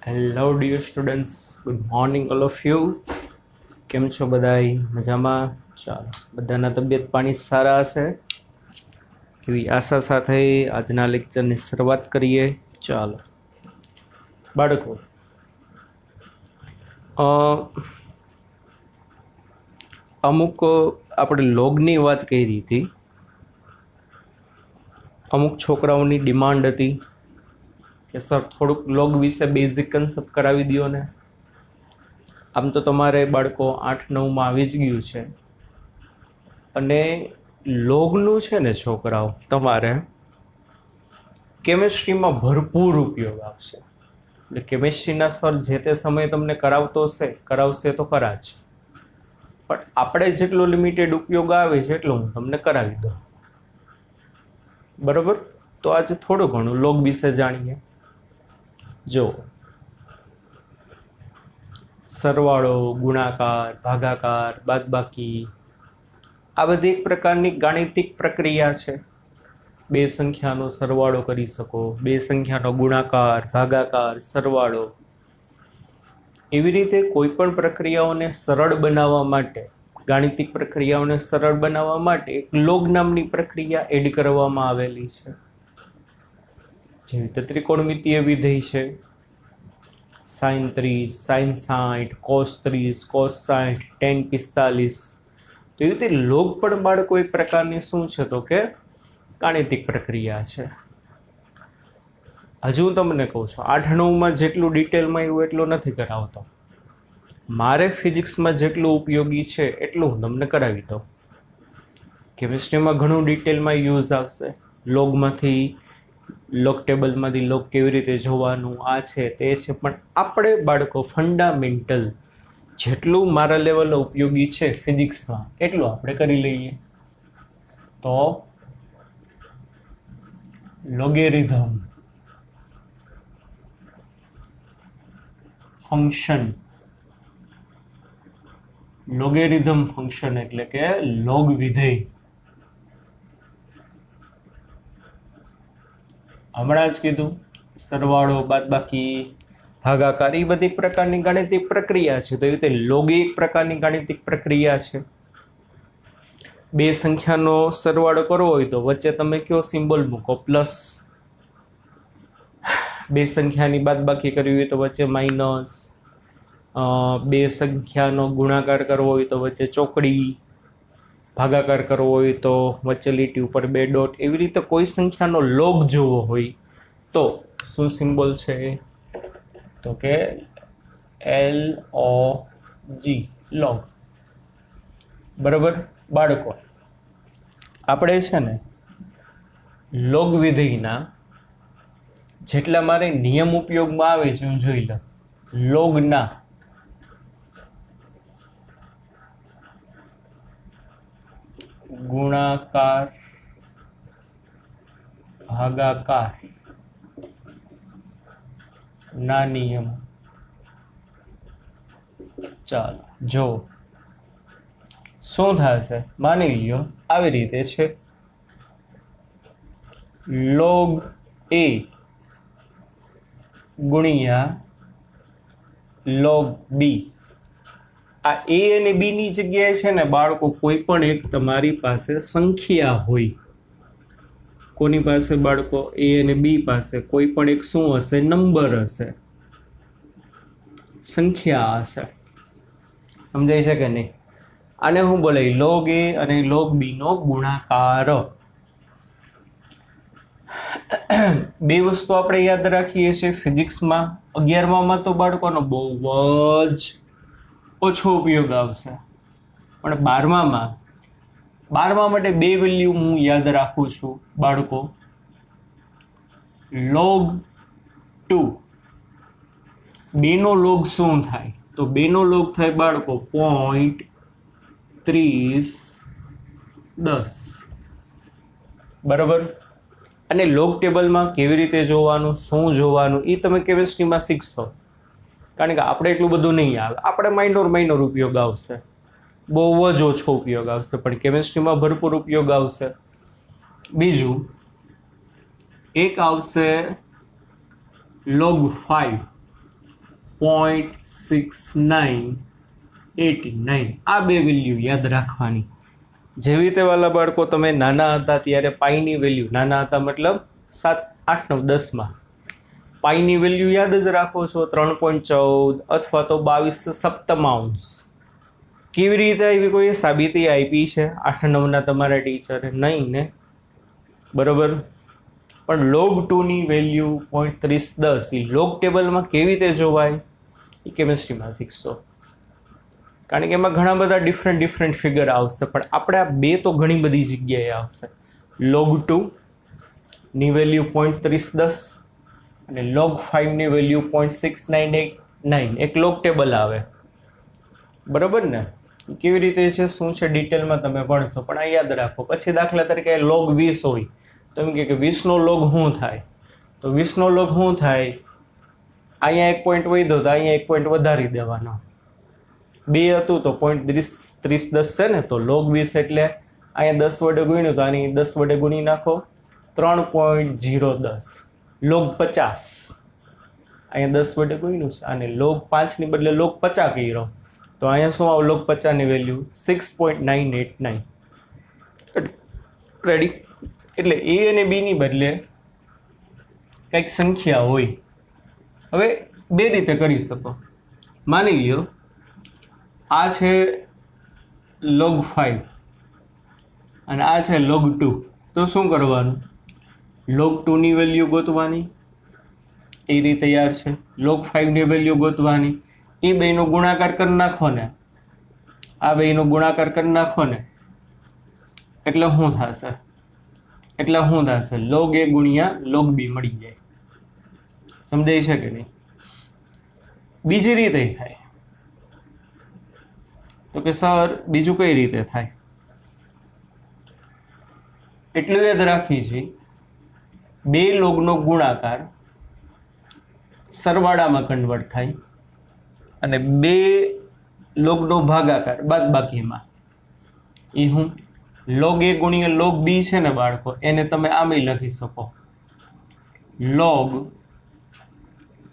Hello dear students, good morning all of you. કેમ છો બધાય? મજામાં? ચાલો, બધાના તબિયત પાણી સારા હશે એવી આશા સાથે આજના લેક્ચરની શરૂઆત કરીએ. ચાલો બાળકો, અમુક આપણે લોગની વાત કરી હતી. અમુક છોકરાઓની ડિમાન્ડ હતી કે સર થોડુંક લોગ વિશે બેઝિક કન્સેપ્ટ કરાવી દો ને. આમ તો તમારે બાળકો 8-9માં આવી જ ગયું છે, અને લોગનું છે ને છોકરાઓ તમારે કેમેસ્ટ્રીમાં ભરપૂર ઉપયોગ આવશે. એટલે કેમેસ્ટ્રીના સર જે તે સમયે તમને કરાવશે તો ખરા જ, પણ આપણે જેટલો લિમિટેડ ઉપયોગ આવે છે એટલો હું તમને કરાવી દઉં. બરાબર? તો આજે થોડું ઘણું લોગ વિશે જાણીએ. જો સરવાળો, ગુણાકાર, ભાગાકાર, બાદબાકી આ બધી એક પ્રકારની ગાણિતિક પ્રક્રિયા છે. બે સંખ્યાનો સરવાળો કરી શકો, બે સંખ્યાનો ગુણાકાર, ભાગાકાર, સરવાળો. એવી રીતે કોઈ પણ પ્રક્રિયાઓને સરળ બનાવવા માટે, ગાણિતિક પ્રક્રિયાઓને સરળ બનાવવા માટે એક લોગ નામની પ્રક્રિયા એડ કરવામાં આવેલી છે. જેવી રીતે ત્રિકોણમિતિય વિધેય છે, sin 30, sin 60, cos 30, cos 60, tan 45. તો એવી રીતે લોગ પણ બાળકો એક પ્રકારની શું છે તો કે ગાણિતિક પ્રક્રિયા છે. હજુ હું તમને કહું છું, 8-9માં જેટલું ડિટેલમાં એવું એટલું નથી કરાવતો. મારે ફિઝિક્સમાં જેટલું ઉપયોગી છે એટલું હું તમને કરાવી દઉં. કેમિસ્ટ્રીમાં ઘણું ડિટેલમાં યુઝ આવશે. લોગમાંથી, લોગ ટેબલમાંથી લોગ કેવી રીતે જોવાનું, આ છે તે છે, પણ આપણે બાળકો ફંડામેન્ટલ જેટલું મારા લેવલે ઉપયોગી છે ફિઝિક્સમાં એટલું આપણે કરી લઈએ. તો લોગેરિધમ ફંક્શન, લોગેરિધમ ફંક્શન એટલે કે લોગ વિધેય. હમણાં જ કીધું, સરવાળો, બાદબાકી, ભાગાકાર એ બધી પ્રકારની ગાણિતિક પ્રક્રિયા છે. તો એ રીતે લોગ એક પ્રકારની ગાણિતિક પ્રક્રિયા છે. બે સંખ્યાનો સરવાળો કરવો હોય તો વચ્ચે તમે કયો સિમ્બોલ મૂકો? પ્લસ. બે સંખ્યાની બાદબાકી કરવી હોય તો વચ્ચે માઇનસ. બે સંખ્યાનો ગુણાકાર કરવો હોય તો વચ્ચે ચોકડી. ભાગાકાર કરવો હોય તો વચ્ચે લીટી ઉપર બે ડોટ. એવી રીતે કોઈ સંખ્યાનો લોગ જોવો હોય તો શું સિમ્બોલ છે તો કે LOG, લોગ. બરાબર બાળકો, આપણે છે ને લોગ વિધેયના જેટલા મારે નિયમ ઉપયોગમાં આવે છે હું જોઈ લઉં. લોગના ગુણાકાર, ભાગાકાર ના નિયમ. ચાલો જો શું થશે, માની લ્યો આવી રીતે છે. લોગ A ગુણ્યા લોગ B. આ A અને B ની જગ્યાએ છે ને બાળકો કોઈ પણ એક તમારી પાસે સંખ્યા હોય. કોની પાસે બાળકો? A અને B પાસે કોઈ પણ એક શું હશે? નંબર હશે, સંખ્યા હશે. સમજાય છે કે નહીં? આને હું બોલાય લોગ A અને લોગ B નો ગુણાકાર. બે વસ્તુ આપણે યાદ રાખીએ છીએ ફિઝિક્સમાં. 11માં તો બાળકોનો બહુ જ ઓછો ઉપયોગ આવશે, પણ 12મા માટે બે વેલ્યુ હું યાદ રાખું છું બાળકો. log 2, 2 નો લોગ શું થાય? તો 2 નો લોગ થાય બાળકો 0.3010. બરાબર? અને લોગ ટેબલમાં કેવી રીતે જોવાનું, શું જોવાનું એ તમે કેમિસ્ટ્રીમાં શીખશો. કારણ કે આપણે એટલું બધું નહીં આવે, આપણે માઇનોર ઉપયોગ આવશે, બહુ જ ઓછો ઉપયોગ આવશે, પણ કેમિસ્ટ્રીમાં ભરપૂર ઉપયોગ આવશે. બીજું એક આવશે log 5.6989 આ બે વેલ્યુ યાદ રાખવાની. જેવી રીતે વાલા બાળકો તમે નાના હતા ત્યારે પાઈની વેલ્યુ, નાના હતા મતલબ 7, 8, 9, 10માં પાઈની વેલ્યુ યાદ જ રાખો છો 3.14 અથવા તો 22 સપ્તમાંશ. કેવી રીતે આવી, કોઈ સાબિતી આપી છે 8, 9ના તમારા ટીચરે? નહીં ને, બરોબર. પણ log 2ની વેલ્યુ 0.3010 એ લોગ ટેબલમાં કેવી રીતે જોવાય એ કેમિસ્ટ્રીમાં શીખશો. કારણ કે એમાં ઘણા બધા ડિફરન્ટ ફિગર આવશે, પણ આપણે આ બે તો ઘણી બધી જગ્યાએ આવશે. log 2ની વેલ્યુ 0.3010 અને log 5ની વેલ્યુ 0.6989 એક લોગ ટેબલ આવે, બરોબર ને? કેવી રીતે છે, શું છે, ડિટેલમાં તમે ભણશો, પણ આ યાદ રાખો. પછી દાખલા તરીકે log 20 હોય તો એમ કે 20નો લોગ શું થાય, તો 20નો લોગ શું થાય, અહીંયા એક પોઈન્ટ વધ્યો તો અહીંયા એક પોઈન્ટ વધારી દેવાનો. 2 હતું તો 0.3010 છે ને, તો log 20 એટલે અહીંયા 10 વડે ગુણ્યું તો આની 10 વડે ગુણી નાખો 3.010. log 50 અહીંયા 10 વડે ગુણ્યું છે, અને log 5ની બદલે log 50 કર્યો તો અહીંયા શું આવે, log 50ની વેલ્યુ 6.989. રેડી? એટલે એ અને બીની બદલે કંઈક સંખ્યા હોય. હવે બે રીતે કરી શકો. માની લ્યો આ છે log 5 અને આ છે log 2, તો શું કરવાનું, log 2ની વેલ્યુ ગોતવાની, એ રીતે તૈયાર છે. log 5ની વેલ્યુ ગોતવાની, એ બેનો ગુણાકાર કરી નાખો ને, આ બેનો ગુણાકાર કરી નાખો ને, એટલે શું થશે, log a ગુણ્યા log b મળી જાય. સમજાય છે કે નહીં? બીજી રીતે થાય તો કે સર બીજું કઈ રીતે થાય? એટલું યાદ રાખી છે, બે લોગનો ગુણાકાર સરવાળામાં કન્વર્ટ થાય અને બે લોગનો ભાગાકાર બાદબાકીમાં. એ હું log a ગુણ્યા log b છે ને બાળકો, એને તમે આમ લખી શકો, log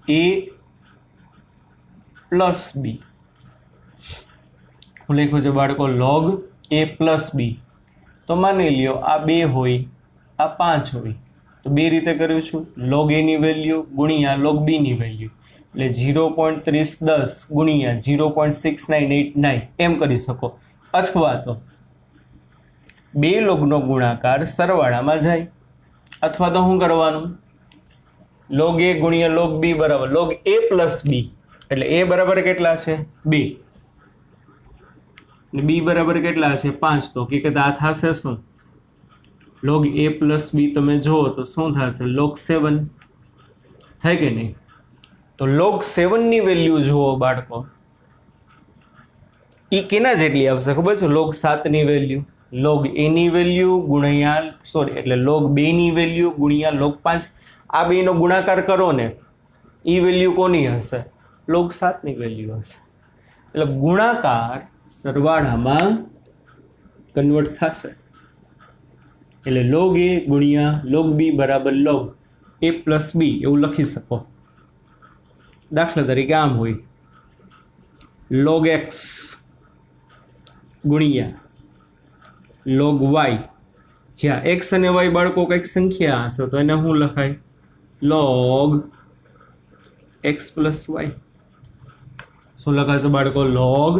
a પ્લસ b. હું લખ્યું છે બાળકો log a પ્લસ b. તો માની લ્યો આ 2 હોય, આ 5 હોય, તો બે રીતે કર્યું છું, log a ની વેલ્યુ ગુણ્યા log b ની વેલ્યુ, એટલે 0.3010 ગુણ્યા 0.6989 એમ કરી શકો. અથવા તો બે લોગનો ગુણાકાર સરવાળામાં જાય, અથવા તો શું કરવાનું, log a ગુણ્યા log b બરાબર log a પ્લસ b, એટલે a બરાબર કેટલા છે 2 અને b બરાબર કેટલા છે 5. તો હકીકત આ થશે શું, log a પ્લસ b તમે જુઓ તો શું થશે, log 7 થાય કે નહીં? તો log 7ની વેલ્યુ જુઓ બાળકો, એ કેના જેટલી આવશે ખબર છે? log 7ની વેલ્યુ, log a ની વેલ્યુ ગુણ્યા એટલે log 2ની વેલ્યુ ગુણ્યા log 5. આ બેનો ગુણાકાર કરો ને, એ વેલ્યુ કોની હશે, log 7ની વેલ્યુ હશે. એટલે ગુણાકાર સરવાળામાં કન્વર્ટ થશે, એટલે log a ગુણ્યા log b બરાબર log a પ્લસ b એવું લખી શકો. દાખલા તરીકે આમ હોય, log x ગુણ્યા log y, જ્યાં x અને y બાળકો કંઈક સંખ્યા હશે તો એને શું લખાય, log x પ્લસ y. શું લખાશે બાળકો, log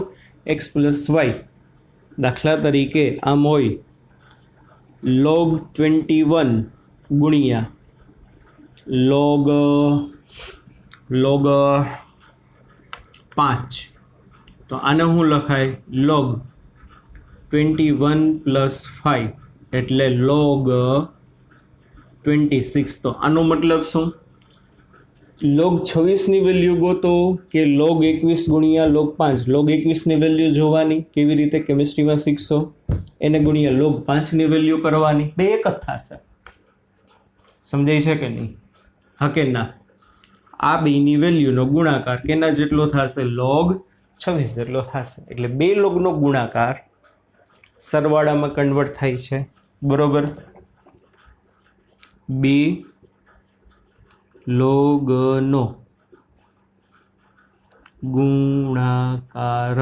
x પ્લસ y. દાખલા તરીકે આમ હોય, log 21 ગુણ્યા log 5, તો આને શું લખાય, log 21 પ્લસ 5 એટલે log 26. તો આનો મતલબ શું, log 26ની વેલ્યુ ગોતો કે log 21 ગુણ્યા log 5. log 21ની વેલ્યુ જોવાની, કેવી રીતે કેમિસ્ટ્રીમાં શીખશો, એને ગુણ્યા log 5ની વેલ્યુ કરવાની, બે એક જ થશે. સમજાય છે કે નહીં? હા કે ના? આ બેની વેલ્યુનો ગુણાકાર કેના જેટલો થશે, log 26 જેટલો થશે. એટલે બે લોગનો ગુણાકાર સરવાળામાં કન્વર્ટ થાય છે, બરોબર? બે લોગનો ગુણાકાર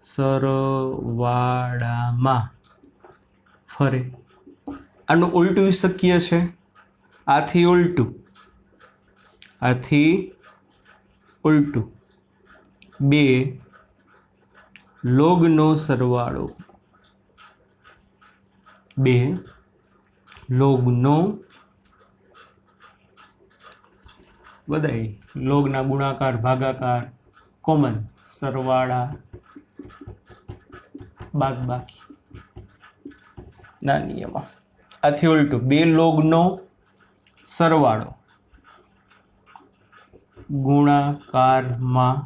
સરવાળામાં ફરે. આનું ઉલટું શક્ય છે. આથી ઉલટું, આથી ઉલટું. બે લોગનો સરવાળો, બે લોગનો બધાય લોગના ગુણાકાર ભાગાકાર કોમન સરવાળા બાદબાકી ના નિયમમાં. આથી ઉલટું બે લોગનો સરવાળો ગુણાકારમાં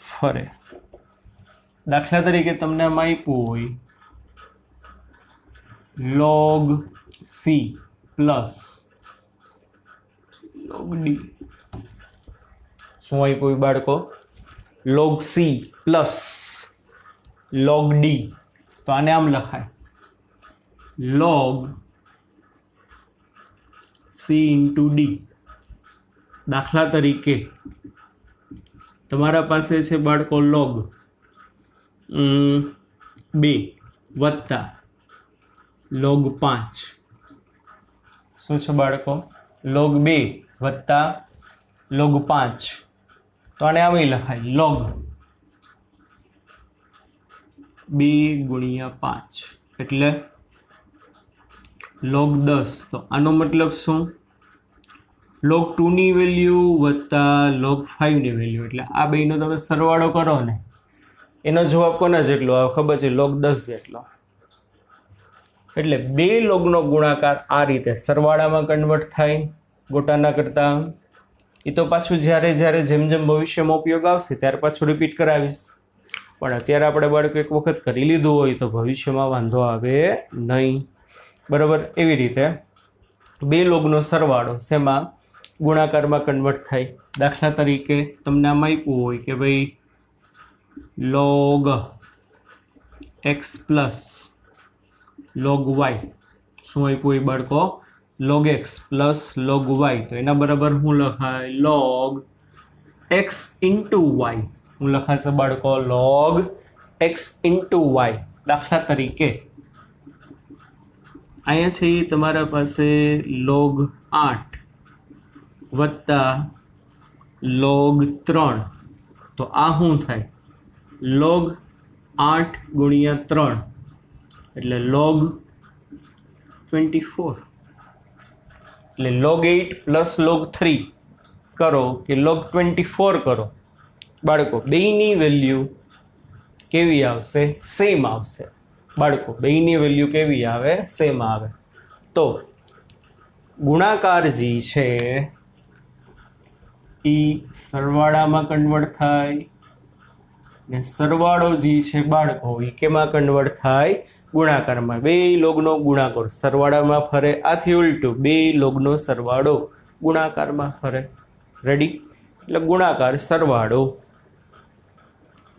ફરે. દાખલા તરીકે તમને આમાં આપ્યું હોય log c plus log d. શું આપ્યું બાળકો? log c plus log d. તો આને આમ લખાય log c ઇન્ટુ d. દાખલા તરીકે તમારા પાસે છે બાળકો log 2 વત્તા log 5. શું છે બાળકો? log 2 વત્તા log 5. તો આને આમ લખાય log 2 ગુણ્યા 5 એટલે log 10. તો આનો મતલબ શું? log 2 ની વેલ્યુ વત્તા log 5 ની વેલ્યુ. એટલે આ બેનો તમે સરવાળો કરો ને એનો જવાબ કોના જેટલો આવે ખબર છે? log 10 જેટલો. એટલે બે લોગનો ગુણાકાર આ રીતે સરવાળામાં કન્વર્ટ થાય ગોટાના કરતા. એ તો પાછું જ્યારે જેમ જેમ ભવિષ્યમાં ઉપયોગ આવશે ત્યારે પાછું રિપીટ કરાવીશ. પણ અત્યારે આપણે બાળકો એક વખત કરી લીધું હોય તો ભવિષ્યમાં વાંધો આવે નહીં. બરાબર? એવી રીતે બે લોગનો સરવાળો શેમાં? ગુણાકારમાં કન્વર્ટ થાય. દાખલા તરીકે તમને આમાં આપ્યું હોય કે ભાઈ log x plus log y. શું આપ્યું હોય બાળકો? log x plus log y. તો એના બરાબર શું લખાય? log x into y. શું લખાશે બાળકો? log x into y. દાખલા તરીકે અહીંયા છે તમારા પાસે log 8 વત્તા log 3. તો આ શું થાય? log 8 ગુણ્યા 3 એટલે log 24. એટલે log 8 પ્લસ log 3 કરો કે log 24 કરો બાળકો, બેયની વેલ્યુ કેવી આવશે? સેમ આવશે બાળકો. બેયની વેલ્યુ કેવી આવે? સેમ આવે. તો ગુણાકાર જે છે એ સરવાળામાં કન્વર્ટ થાય ને સરવાળો જે છે બાળકો એ કેમાં કન્વર્ટ થાય? ગુણાકારમાં. બે લોગનો ગુણાકાર સરવાળામાં ફરે. આથી ઉલટું બે લોગનો સરવાળો ગુણાકારમાં ફરે. રેડી? એટલે ગુણાકાર સરવાળો.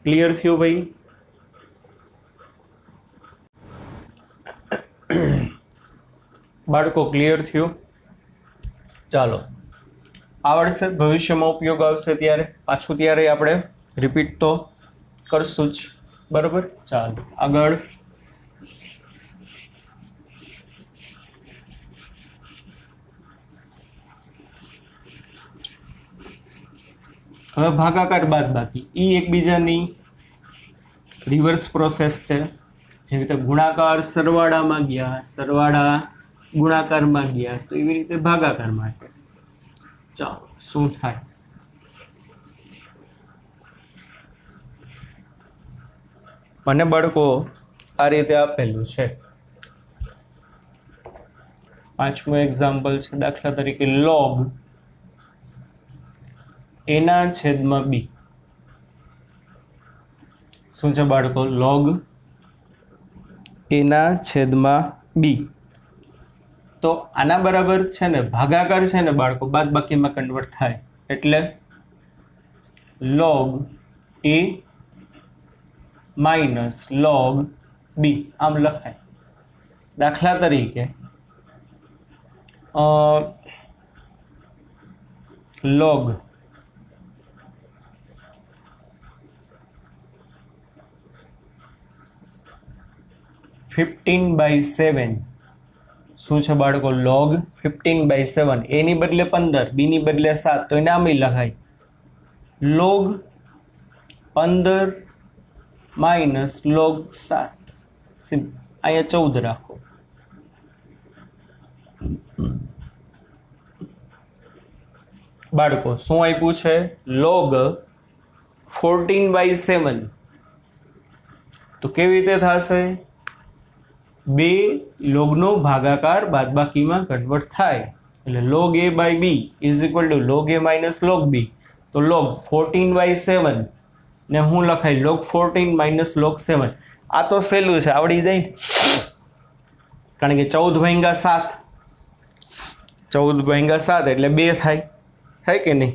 ક્લિયર થયું ભાઈ? બાળકો ક્લિયર થયું? ચાલો, આવડશે, ભવિષ્યમાં ઉપયોગ આવશે ત્યારે પાછું ત્યારે આપણે રિપીટ તો કરશું જ. બરાબર? ચાલો આગળ. હવે ભાગાકાર બાદબાકી એ એકબીજાની રિવર્સ પ્રોસેસ છે. જેવી રીતે ગુણાકાર સરવાળામાં ગયા, સરવાળા ગુણાકારમાં ગયા, તો એવી રીતે ભાગાકાર માટે. ચાલો શું થાય? મને બાળકો આ રીતે આપેલું છે. પાંચમું એક્ઝામ્પલ છે. દાખલા તરીકે log એના છેદમાં બી. શું છે બાળકો? log એના છેદમાં બી. તો આના બરાબર છે ને ભાગાકાર છે ને બાળકો બાદબાકીમાં કન્વર્ટ થાય. એટલે log a minus log b આમ લખાય. દાખલા તરીકે log 15/7 શું છે બાળકો? log 15/7. a ની બદલે 15, b ની બદલે 7, તો એને આમ લખાય log 15 માઇનસ log 7. અહીંયા 14 રાખો. બાળકો શું આપ્યું છે? log 14/7. તો કેવી રીતે થશે? બે લોગનો ભાગાકાર બાદબાકીમાં કન્વર્ટ થાય એટલે log a by b is equal to log a minus log b. તો log 14/7 ને હું લખાય log 14 માઇનસ log 7. આ તો સહેલું છે, આવડી જાય, કારણ કે 14 ભાગ્યા 7, 14 ભાગ્યા 7 એટલે 2 થાય કે નહીં?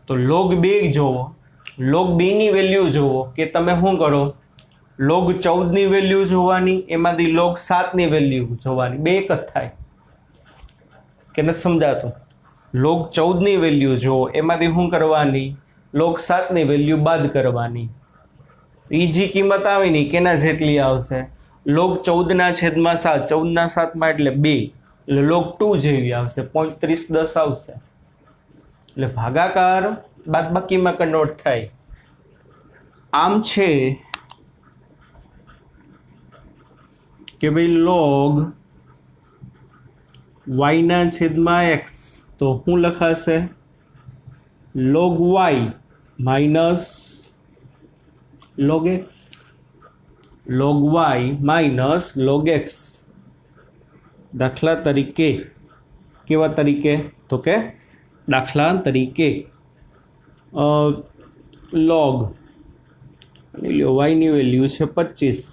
તો log 2 જોવો, log 2 ની વેલ્યુ જોવો કે તમે શું કરો? log 14 ની વેલ્યુ જોવાની, એમાંથી log 7 ની વેલ્યુ જોવાની, બે એક જ થાય કે નથી સમજાતું? log 14 ની વેલ્યુ જોવો, એમાંથી શું કરવાની? log 7 ની વેલ્યુ બાદ કરવાની. ઈજી કિંમત આવી નહીં, કેના જેટલી આવશે? log 14/7, 14/7 એટલે 2, એટલે log 2 જેવી આવશે, 0.3010 આવશે. એટલે ભાગાકાર બાદબાકીમાં કન્વર્ટ થાય. આમ છે કે ભાઈ log y/x, તો શું લખાશે? log y minus log x, log y minus log x. દાખલા તરીકે, કેવા તરીકે? તો કે દાખલા તરીકે log y ની વેલ્યુ છે 25,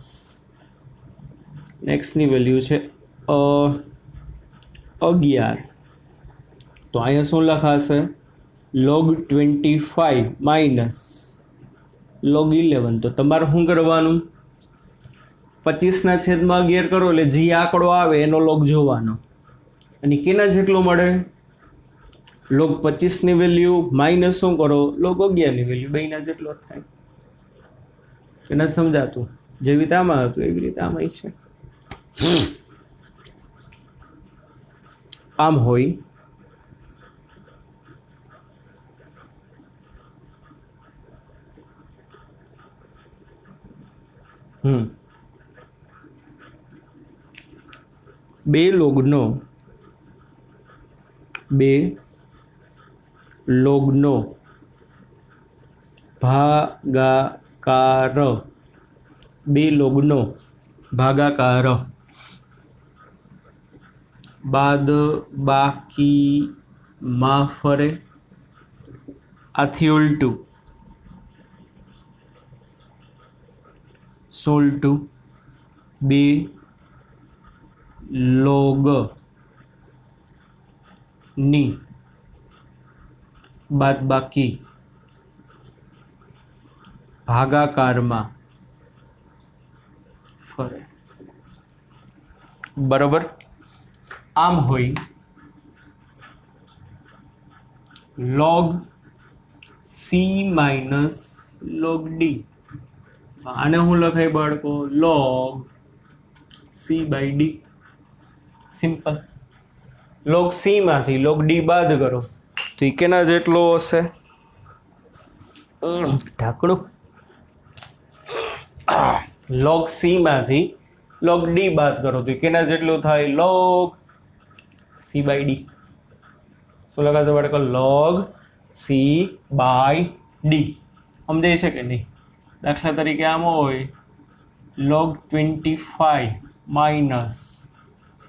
x ની વેલ્યુ છે 11. તો અહીંયા શું લખાશે? log 25 minus log 11. તો તમારે શું કરવાનું? 25/11 કરો એટલે જે આંકડો આવે એનો log જોવાનો, અને કેના જેટલો મળે? log 25 ની વેલ્યુ માઇનસ શું કરો? log 11 ની વેલ્યુ, બેના જેટલો થાય. કે નથી સમજાતું? જેવી રીતે આમાં હતું એવી રીતે આમાં છે. આમ હોય બે લોગનો ભાગાકાર, બે લોગનો ભાગાકાર બાદ બાકીમાં ફરે. આથી ઉલટું, સોલ્ટું બે લોગ ની બાદબાકી ભાગાકારમાં ફરે. બરોબર? આમ હોય log c minus log d. આને હું લખાય બાળકો? log c/d. Simple. log c માંથી log d બાદ કરો તો એ કેના જેટલો હશે? ઢાંકણું. log c માંથી log d બાદ કરો તો કેના જેટલું થાય? log c/d. શું લખાશે બાળકો? log c/d. સમજાય છે કે નહીં? દાખલા તરીકે આમ હોય log 25 માઇનસ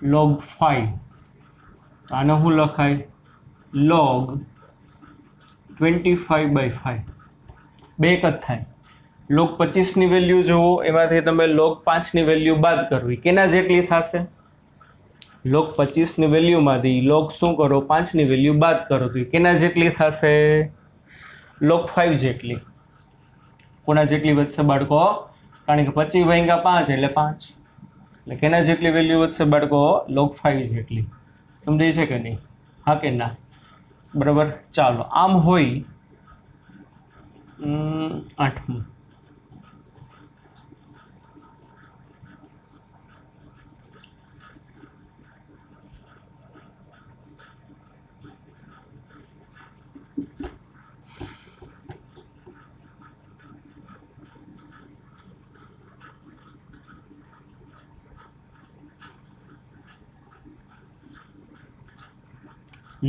log 5, તો આને શું લખાય? log 25/5. બે એક જ થાય. log 25 ની વેલ્યુ જોવો, એમાંથી તમે log 5 ની વેલ્યુ બાદ કરવી, કેના જેટલી થશે? log 25 ની વેલ્યુમાંથી log શું કરો? 5 ની વેલ્યુ બાદ કરો તો કેના જેટલી થશે? log 5 જેટલી. કોના જેટલી વધશે બાળકો? કારણ કે 25/5 એટલે 5, એટલે કેના જેટલી વેલ્યુ વધશે બાળકો? log 5 જેટલી. સમજાય છે કે નહીં? હા કે ના? બરાબર. ચાલો આમ હોય 8મું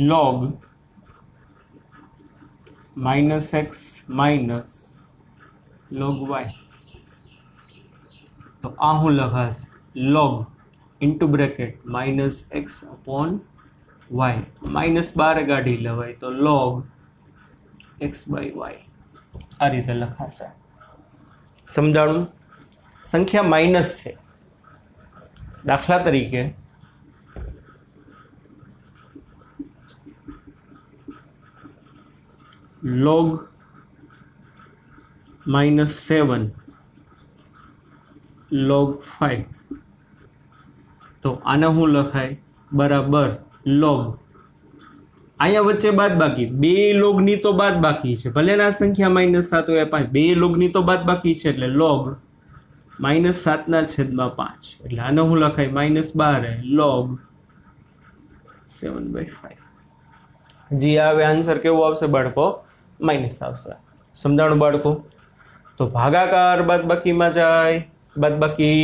log -x minus log y. તો આ હું લખાશ log into bracket -x upon y, -12 કાઢી લેવાય તો log x/y આ રીતે લખાશે. સમજાણું? સંખ્યા માઇનસ છે. દાખલા તરીકે log -7 log 5, તો આને હું લખાય બરાબર log, અહીંયા વચ્ચે બાદ બાકી, બે લોગની તો બાદ બાકી છે, ભલે ના સંખ્યા -7 હોય 5, બે લોગની તો બાદ બાકી છે એટલે log -7/5, એટલે આને હું લખાય -12 log 7/5. જી આવે આન્સર કેવો આવશે બાળકો? માઇનસ આવશે. સમજાણું બાળકો? તો ભાગાકાર બાદબાકીમાં જાય, બાદબાકી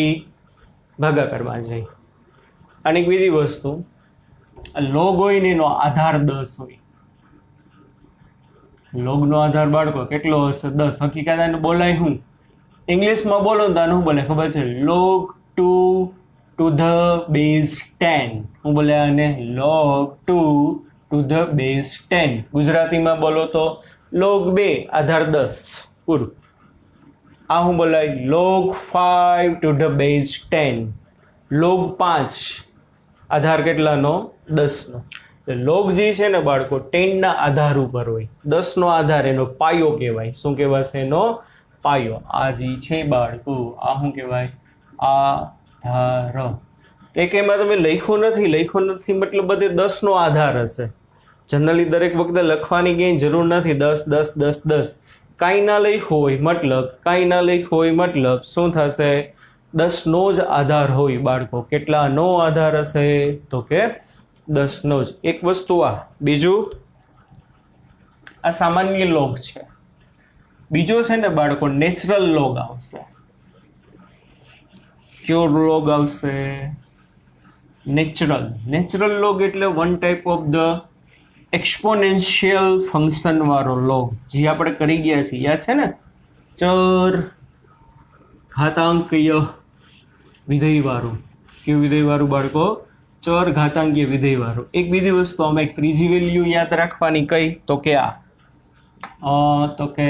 ભાગાકારમાં જાય. અને એક બીજી વસ્તુ, લોગ હોય ને એનો આધાર 10 હોય. લોગનો આધાર બાળકો કેટલો હશે? 10. હકીકત આને બોલાય હું? ઇંગ્લિશમાં બોલો ને તો આને શું બોલે ખબર છે? log 2 to the base 10. હું બોલે આને log 2 to the base 10. ગુજરાતીમાં બોલો તો log 2 આધાર 10 પૂરું. આ હું બોલાય log 5 to the base 10. log 5 Aadhaar કેટલાનો? 10નો. log જે છે ને બાળકો 10 ના આધાર ઉપર હોય, 10 નો આધાર એનો પાયો કહેવાય. શું કહેવાશે? એનો પાયો. આ જે છે બાળકો આ શું કહેવાય? આધાર. એક એમાં તમે લખ્યું નથી મતલબ બધે 10 નો આધાર હશે. જનરલી દરેક વખતે લખવાની ક્યાંય જરૂર નથી 10 10 10 10. કાંઈ ના લખ્યું હોય મતલબ શું થશે? 10 નો જ આધાર હોય બાળકો. કેટલાનો આધાર હશે? તો કે 10 નો જ. એક વસ્તુ આ, બીજું આ સામાન્ય લોગ છે. બીજો છે ને બાળકો નેચરલ લોગ આવશે. કયો લોગ આવશે? નેચરલ લોગ એટલે one type of the exponential function વાળો લોગ, જે આપણે કરી ગયા છીએ, યાદ છે ને? ચર ઘાતાંકીય વિધેય વાળું. કેવું વિધેય વાળું બાળકો? ચર ઘાતાંકીય વિધેય વાળું. એક બીજી વસ્તુ અમે એક ત્રીજી વેલ્યુ યાદ રાખવાની, કઈ? તો કે આ તો કે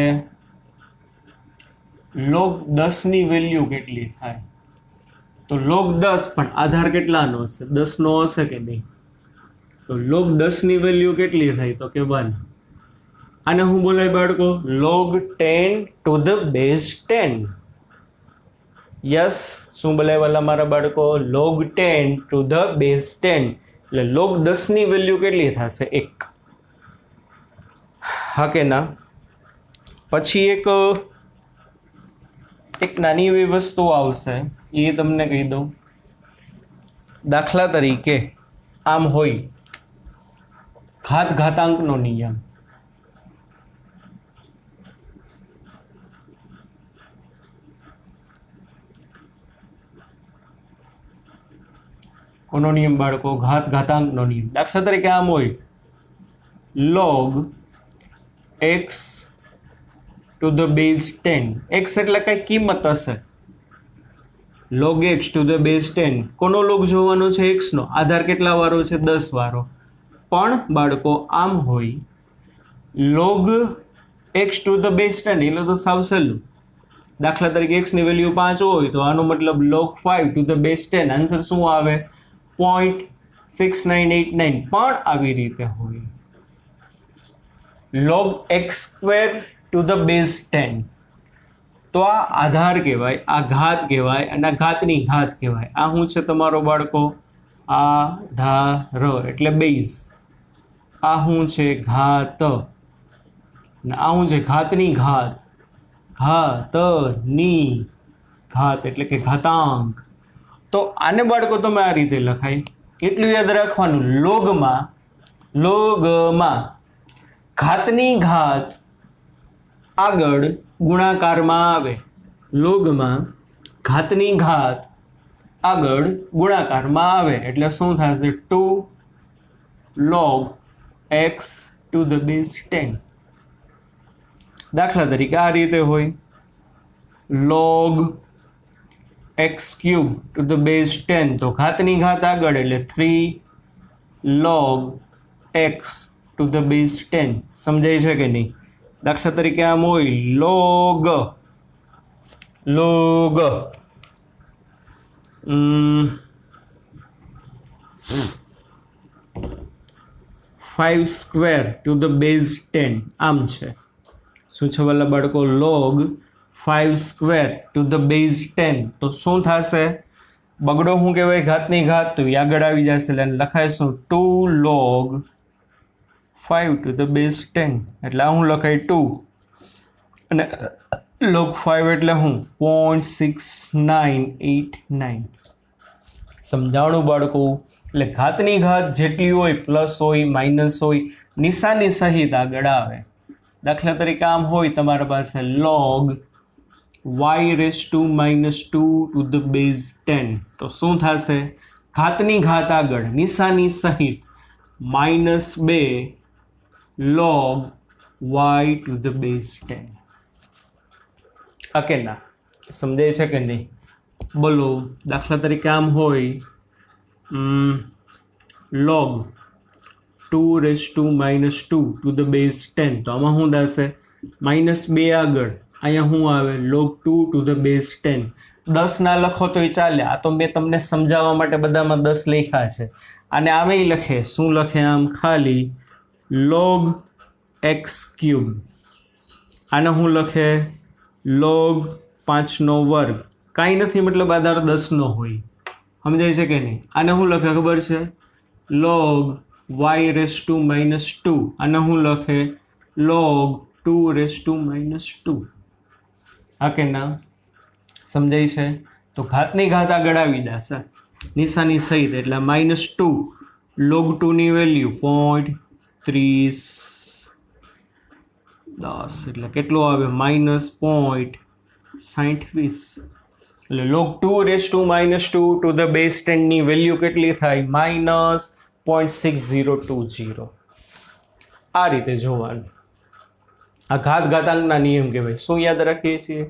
log 10 ની વેલ્યુ કેટલી થાય? તો log 10 પણ આધાર કેટલાનો હશે? 10 નો હશે કે નહીં? તો log 10 ની વેલ્યુ કેટલી થાય? તો કે 1. આને હું બોલાય બાળકો? log 10 to the base 10. Yes, શું બોલાય વાલા મારા બાળકો? log 10 to the base 10. એટલે log 10 ની વેલ્યુ કેટલી થશે? 1. હા કે ના? પછી એક નાની એવી વસ્તુ આવશે, એ તમને કહી દઉં. દાખલા તરીકે આમ હોય ઘાતાંકનો નિયમ. કોનો નિયમ બાળકો? ઘાતાંકનો નિયમ. દાખલા તરીકે આમ હોય log x to the base 10. x એટલે કઈ કિંમત હશે. log x to the base 10. કોનો લોગ જોવાનો છે? x નો. આધાર કેટલા વાળો છે? 10 વાળો. પણ બાળકો આમ હોય log x to the base 10 એટલે તો સાવ સહેલું. દાખલા તરીકે x ની વેલ્યુ 5 હોય તો આનો મતલબ log 5 to the base 10. Answer શું આવે? 0.6989. પણ આવી રીતે હોય log x square to the base 10. તો આ આધાર કહેવાય, આ ઘાત કહેવાય, અને આ ઘાતની ઘાત કહેવાય. આ શું છે તમારો બાળકો? આધાર એટલે બેઝ. આ શું છે? ઘાત. અને આ શું છે? ઘાતની ઘાત. ઘાતની ઘાત એટલે કે ઘાતાંક. તો આને બાળકો તમે આ રીતે લખાય. એટલું યાદ રાખવાનું, લોગમાં ઘાતની ઘાત આગળ ગુણાકારમાં આવે. લોગમાં ઘાતની ઘાત આગળ ગુણાકારમાં આવે એટલે શું થશે? 2 log x to the base 10. દાખલા તરીકે આ રીતે હોય, log x cube to the base 10, તો ઘાતની ઘાત આગળ એટલે 3 log x to the base 10. સમજાય છે કે નહીં? દાખલા તરીકે આમ હોય, log 5 square to the base 10. આમ છે. શું છે વાલા બાળકો? log 5 square to the base 10. તો શું થશે? બગડો શું કહેવાય? ઘાતની ઘાત. તો આગળ આવી જશે એટલે લખાય શું? 2 log 5 to the base 10. એટલે આ હું લખાય 2 અને log 5 એટલે હું 0.6989. સમજાવણું બાળકો. એટલે ઘાતની ઘાત જેટલી હોય, પ્લસ હોય, માઇનસ હોય, નિશાની સહિત આગળ આવે. દાખલા તરીકે આમ હોય તમારા પાસે log y raised to -2 to the base 10. તો શું થશે? ઘાતની ઘાત આગળ નિશાની સહિત -2 log y to the base 10. કે ના? સમજાય છે કે નહીં? બોલો. દાખલા તરીકે આમ હોય, log 2 raised to -2 to the base 10. તો આમાં શું થશે? -2 આગળ અહીંયા શું આવે? log 2 to the base 10. 10 ના લખો તો એ ચાલે. આ તો મેં તમને સમજાવવા માટે બધામાં 10 લખ્યા છે. અને આમે લખે શું લખે? આમ ખાલી log x cube. આને શું લખે? log 5 વર્ગ. કાંઈ નથી, મતલબ આધાર 10 નો હોય. સમજાય છે કે નહીં? આને શું લખે ખબર છે? log y raised to -2. આને શું લખે? log 2 raised to -2. કે ના? સમજાય છે? તો ઘાતની ઘાત આગળ આવી જશે નિશાની સહિત એટલે -2 log 2 ની વેલ્યુ 0.3010 એટલે કેટલું આવે? -0.6020. એટલે log 2 raised to -2 to the base 10 ની વેલ્યુ કેટલી થાય? -0.6020. આ રીતે જોવાનું. આ ઘાતાંકના નિયમ કહેવાય. શું યાદ રાખીએ છીએ?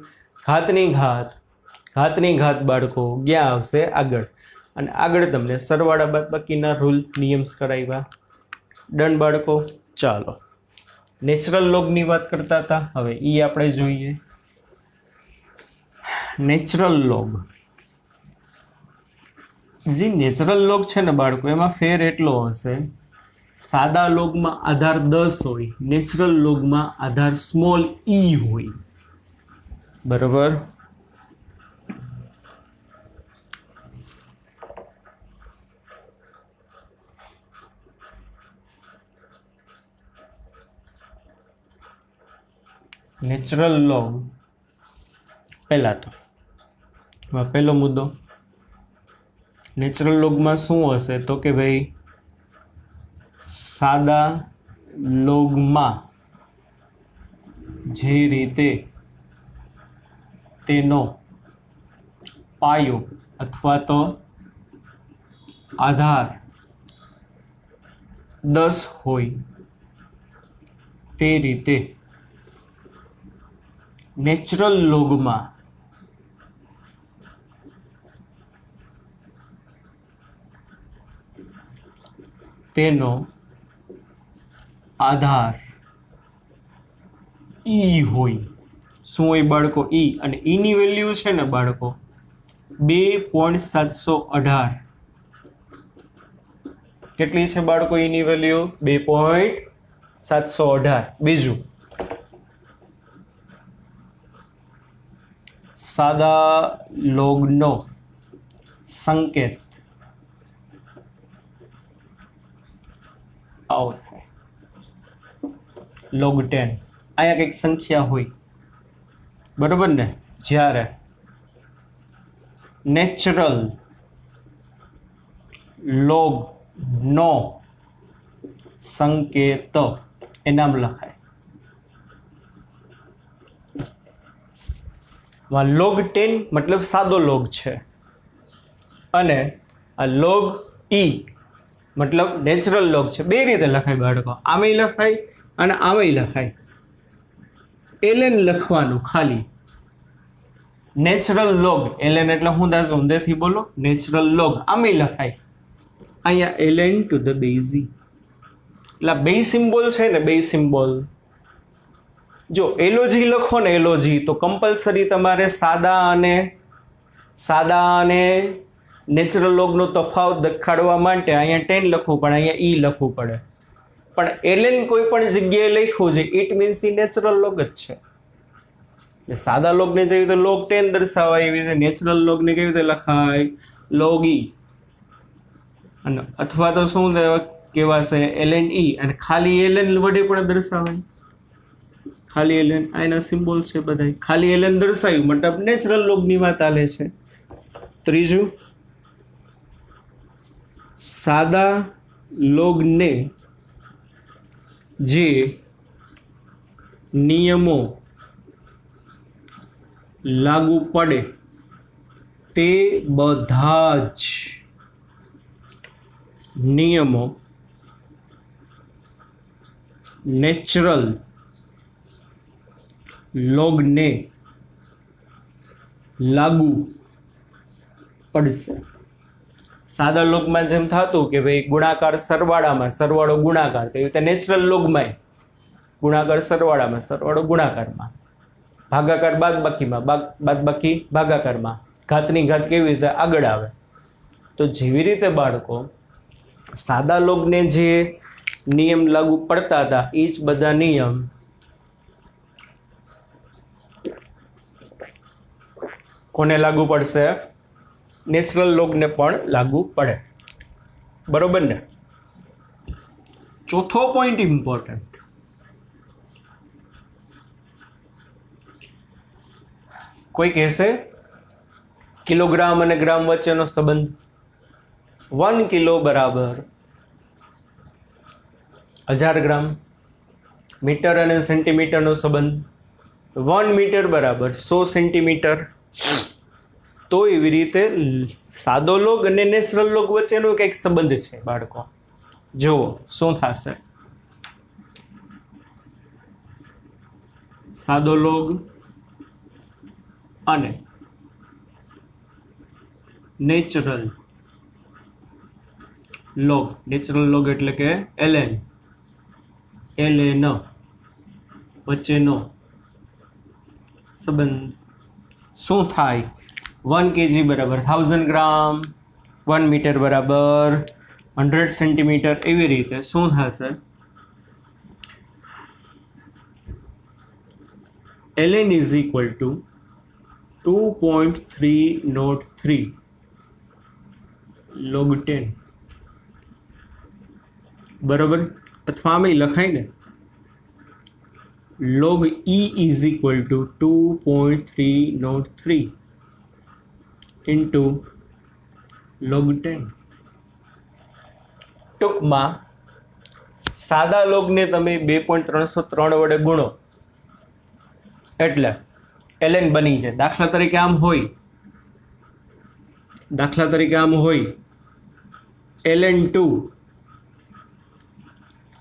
ઘાતની ઘાત બાળકો ક્યાં આવશે? આગળ. અને આગળ તમને સરવાળા બાદબાકીના રૂલ નિયમ્સ કરાવ્યા. ડન બાળકો. ચાલો, નેચરલ લોગની વાત કરતા હતા, હવે એ આપણે જોઈએ. Natural log. જે નેચરલ લોગ છે ને બાળકો, એમાં ફેર એટલો હશે, સાદા લોગમાં આધાર 10 હોય, નેચરલ લોગમાં આધાર સ્મોલ e હોય. બરાબર? નેચરલ લોગ પહેલા તો પહેલો મુદ્દો, નેચરલ લોગમાં શું હશે? તો કે ભાઈ સાદા લોગમાં જે રીતે તેનો પાયો અથવા તો આધાર 10 હોય તે રીતે નેચરલ લોગમાં તેનો આધાર ઈ હોય. શું હોય બાળકો? ઈ. અને ઈની વેલ્યુ છે ને બાળકો 2.718. કેટલી છે બાળકો ઈની વેલ્યુ? 2.718. બીજું, સાદા લોગનો સંકેત આવો થાય log 10. અહીંયા કંઈક સંખ્યા હોય, બરોબર ને? જ્યારે નેચરલ લોગ નો સંકેત એનામ લખાય. log 10 મતલબ સાદો લોગ છે, અને આ log e મતલબ નેચરલ લોગ છે. બે રીતે લખાય બાળકો, આમેય લખાય અને આમેય લખાય. ln લખવાનું ખાલી, નેચરલ લોગ ln એટલે હું દાસ ઊંધેથી બોલો, નેચરલ લોગ આમેય લખાય. અહીંયા ln two the base e, એટલે બે સિમ્બોલ છે ને, બે સિમ્બોલ. જો એલોજી લખો ને, એલોજી તો કમ્પલસરી તમારે સાદા અને નેચરલ લોગનો તફાવત દેખાડવા માટે અહીંયા 10 લખવું પડે, અહીંયા ઈ લખવું પડે. પણ ln કોઈ પણ જગ્યાએ લખ્યું છે, it means E natural log જ છે. એટલે સાદા લોગને જેવી રીતે log 10 દર્શાવાય, એવી રીતે નેચરલ લોગને કેવી રીતે લખાય, log e. અને અથવા તો શું કહેવાશે, ln e, અને ખાલી ln વડે પણ દર્શાવાય. ખાલી ln, આના સિમ્બોલ છે બધા, ખાલી ln દર્શાવ્યું મતલબ નેચરલ લોગની વાત ચાલે છે. ત્રીજું, સાદા લોગને જે નિયમો લાગુ પડે તે બધા જ નિયમો નેચરલ લોગને લાગુ પડશે. સાદા લોગમાં જેમ થતું કે ભાઈ ગુણાકાર સરવાળામાં, સરવાળો ગુણાકાર, તેવી રીતે નેચરલ લોગમાં ગુણાકાર સરવાળામાં, સરવાળો ગુણાકારમાં, ભાગાકાર બાદબાકીમાં, બાદબાકી ભાગાકારમાં, ઘાતની ઘાત કેવી રીતે આગળ આવે. તો જેવી રીતે બાળકો સાદા લોગને જે નિયમ લાગુ પડતા હતા, એ જ બધા નિયમ કોને લાગુ પડશે? નેચરલ લોગને પણ લાગુ પડે. બરોબર ને? ચોથો પોઈન્ટ ઇમ્પોર્ટન્ટ, કોઈ કહેશે કિલોગ્રામ અને ગ્રામ વચ્ચેનો સંબંધ, 1 કિલો બરાબર 1000 ગ્રામ. મીટર અને સેન્ટીમીટરનો સંબંધ, 1 મીટર બરાબર 100 સેન્ટીમીટર. તો એવી રીતે સાદો લોગ અને નેચરલ લોગ વચ્ચેનો કંઈક સંબંધ છે બાળકો. જુઓ શું થશે. સાદો લોગ અને નેચરલ લોગ, નેચરલ લોગ એટલે કે ln વચ્ચેનો સંબંધ શું થાય? 1 kg બરાબર 1000 ગ્રામ, 1 મીટર બરાબર 100 સેન્ટીમીટર. એવી રીતે શું થશે? ln is equal to 2.303 log 10. બરોબર? અથવા આમાં લખાય ને, log e is equal to 2.303 into log 10. ટૂંકમાં સાદા લોગને તમે 2.303 વડે ગુણો એટલે ln બની જાય. દાખલા તરીકે આમ હોય ln2.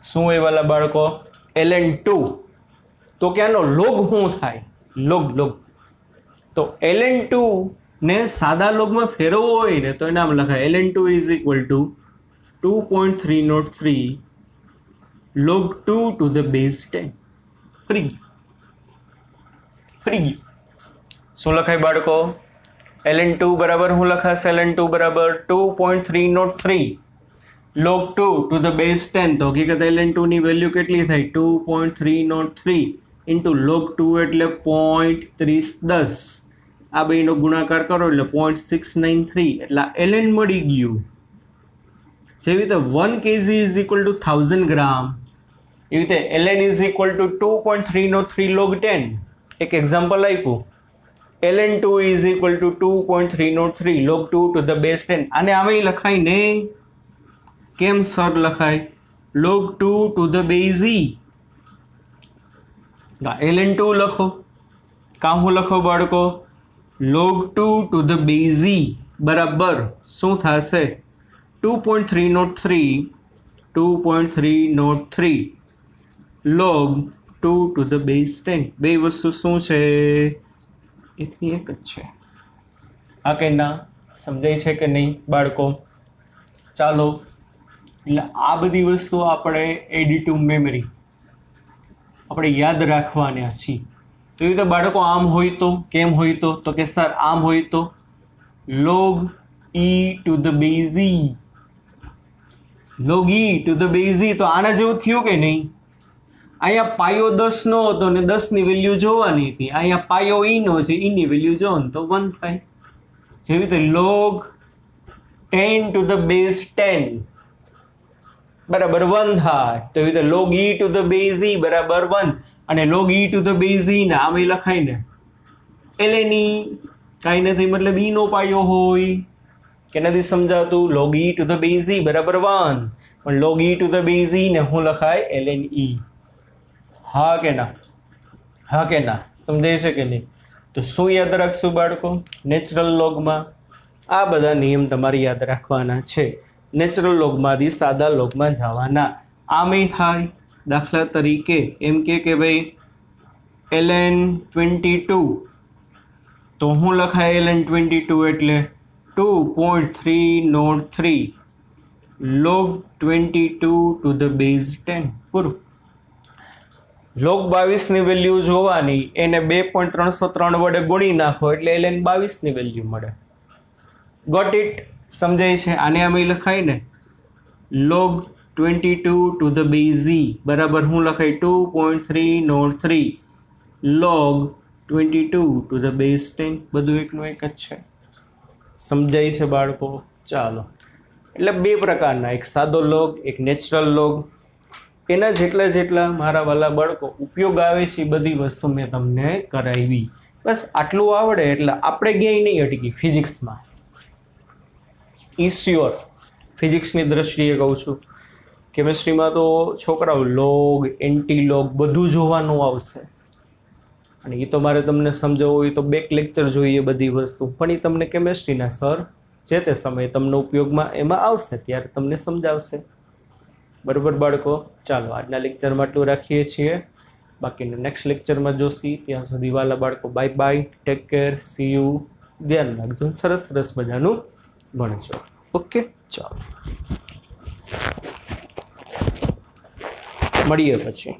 શું હોય વાલા બાળકો? ln2. તો ક્યાંનો લોગ શું થાય? લોગ. તો ln2 ને સાદા લોગમાં ફેરવવો હોય ને તો એનામ લખાય ln2 is equal to 2.303 log 2 to the base 10. Free ગયું. શું લખાય બાળકો? ln2 બરાબર શું લખાશે? ln2 બરાબર 2.303 log 2 to the base 10. તો હકીકત ln2 ની વેલ્યુ કેટલી થાય? 2.303 into log 2 એટલે 0.3010. આ બેનો ગુણાકાર કરો એટલે 0.693. એટલે ln મળી ગયું. જેવી રીતે 1 kg ઇઝ ઇક્વલ ટુ 1000 ગ્રામ, એવી રીતે ln is equal to 2.303 log 10. એક એક્ઝામ્પલ આપ્યું, ln2 is equal to 2.303 log 2 two the base 10. આને આમે લખાય ને, કેમ સર લખાય? log 2 two the base e. ln2 લખો, કાં હું લખો બાળકો? log 2 two the base e બરાબર શું થશે? 2.303 log 2 ટુ ધ બેઝ 10. બે વસ્તુ શું છે? એકની એક જ છે. હા કે ના? સમજાય છે કે નહીં બાળકો? ચાલો, એટલે આ બધી વસ્તુ આપણે એડિટિવ મેમરી આપણે યાદ રાખવાના છીએ. તો એ રીતે બાળકો આમ હોય તો કેમ હોય તો કે સર આમ હોય તો log e two the base e. log e two the base e તો આના જેવું થયું કે નહીં? અહીંયા પાયો 10 નો હતો ને 10 ની વેલ્યુ જોવાની હતી. અહીંયા પાયો e નો છે, e ની વેલ્યુ જો તો 1 થાય. જેવી રીતે log 10 ટુ ધ બેઝ 10 બરાબર 1 થાય. તો એવી રીતે log e two the base e બરાબર 1. અને log e two the base e ને આમ લખાય ને ln e, કાંઈ નથી, મતલબ e નો પાયો હોય કે નથી સમજાતું? log e two the base e બરાબર 1, પણ log e two the base e ને હું લખાય ln e. હા કે ના? હા કે ના? સમજાય છે કે નહીં? તો શું યાદ રાખશું બાળકો? નેચરલ લોગમાં આ બધા નિયમ તમારે યાદ રાખવાના છે. નેચરલ લોગમાંથી સાદા લોગમાં જવાના. આમે થાય, દાખલા તરીકે એમ કે ભાઈ ln 22 તો હું લખાય ln 22 એટલે 2.303 log 22 ટુ ધ બેઝ 10. પૂરું. log 22 ની વેલ્યુ જોવાની, એને 2.303 વડે ગુણી નાખો એટલે ln 22 ની વેલ્યુ મળે. Got it? સમજાય છે? આને આમે લખાય ને log 22 to the base e બરાબર હું લખાય 2.303 log 22 ટુ ધ બેઝ 10. બધું એકનું એક જ છે. સમજાય છે બાળકો? ચાલો, એટલે બે પ્રકારના, એક સાદો લોગ, એક નેચરલ લોગ. એના જેટલા મારા વાલા બાળકો ઉપયોગ આવે છે એ બધી વસ્તુ મેં તમને કરાવી. બસ આટલું આવડે એટલે આપણે ક્યાંય નહીં અટકી ફિઝિક્સમાં. ઈશ્યોર ફિઝિક્સની દ્રષ્ટિએ કહું છું. કેમેસ્ટ્રીમાં તો છોકરાઓ લોગ, એન્ટી લોગ બધું જોવાનું આવશે, અને એ તો મારે તમને સમજાવવું હોય તો બેક લેક્ચર જોઈએ બધી વસ્તુ, પણ એ તમને કેમેસ્ટ્રીના સર જે તે સમયે તમને ઉપયોગમાં એમાં આવશે ત્યારે તમને સમજાવશે. બરાબર બાળકો? ચાલો, આજના લેક્ચરમાં આટલું રાખીએ છીએ. બાકીના નેક્સ્ટ લેક્ચરમાં જોશી. ત્યાં સુધી વાલા બાળકો bye bye, take care, C you. ધ્યાન રાખજો, સરસ સરસ મજાનું ભણજો. ઓકે, ચાલો મળીએ પછી.